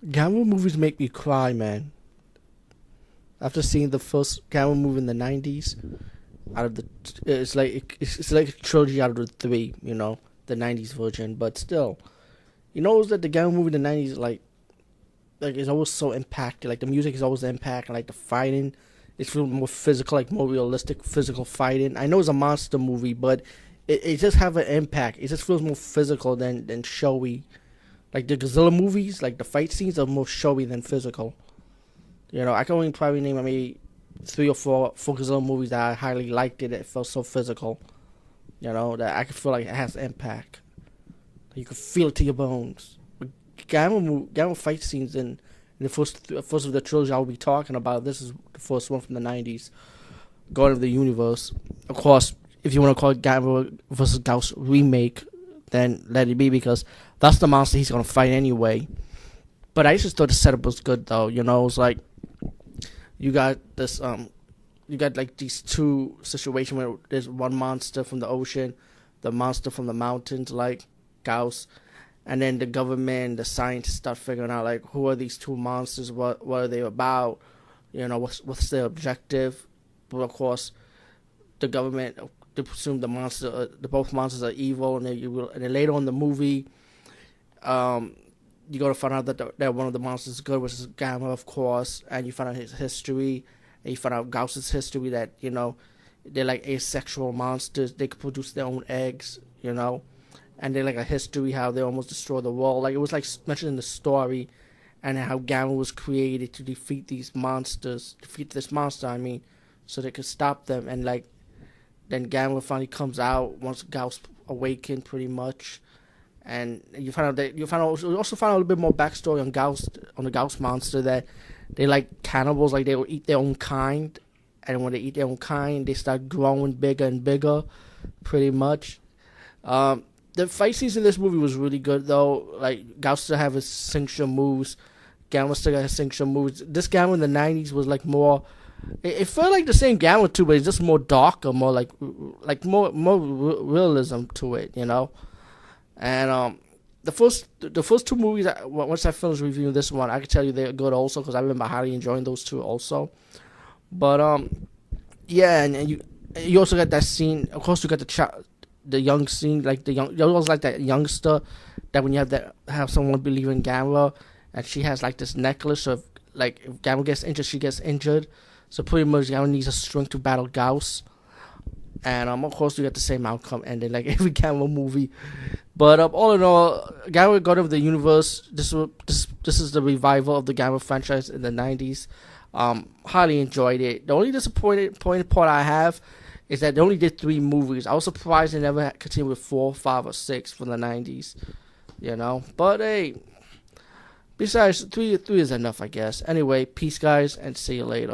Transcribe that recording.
Gamera movies make me cry, man. After seeing the first Gamera movie in the '90s, out of the it's like a trilogy out of the three, the '90s version. But still, that the Gamera movie in the '90s like it's always so impacted. Like the music is always impact, and like the fighting, it's feels more physical, like more realistic physical fighting. I know it's a monster movie, but it just have an impact. It just feels more physical than showy. Like the Godzilla movies, like the fight scenes are more showy than physical. I can only probably name maybe three or four Godzilla movies that I highly liked it. It felt so physical. That I could feel like it has impact. You could feel it to your bones. But Gamma fight scenes in the first of the trilogy I'll be talking about. This is the first one from the '90s, God of the Universe. Of course, if you want to call it Gamma versus Gauss remake, then let it be because that's the monster he's gonna fight anyway. But I just thought the setup was good though. It's like you got this you got like these two situations where there's one monster from the ocean, the monster from the mountains, like Gauss, and then the government, the scientists start figuring out like who are these two monsters, what are they about, what's their objective. But of course, the government they presume the both monsters are evil, and then later on in the movie, you got to find out that one of the monsters is good, which is Gamma, of course, and you find out his history, and you find out Gauss's history that they're like asexual monsters. They could produce their own eggs, and they're like a history how they almost destroy the world. Like it was like mentioned in the story, and how Gamma was created to defeat this monster. I mean, so they could stop them, and like then Gamma finally comes out once Gauss awakened, pretty much. And you also find out a little bit more backstory on the Gauss monster, that they like cannibals, like they will eat their own kind, and when they eat their own kind, they start growing bigger and bigger, pretty much. The fight scenes in this movie was really good though. Like Gauss still have his signature moves, Gamma still got his signature moves. This Gamma in the '90s was like more. It felt like the same Gamma too, but it's just more darker, more like more realism to it, And the first two movies, once I finished reviewing this one, I can tell you they're good also because I remember highly enjoying those two also. But yeah, and you also got that scene. Of course, you got the young scene, like you always like that youngster that when you have someone believe in Gamma, and she has like this necklace of like if Gamma gets injured, she gets injured. So pretty much Gamma needs a strength to battle Gauss. And of course, you get the same outcome ending like every Gamma movie. But all in all, Gamera God of the Universe. This is the revival of the Gamera franchise in the '90s. Highly enjoyed it. The only disappointed part I have is that they only did 3 movies. I was surprised they never continued with 4, 5, or 6 from the '90s. But hey, besides 3 is enough, I guess. Anyway, peace, guys, and see you later.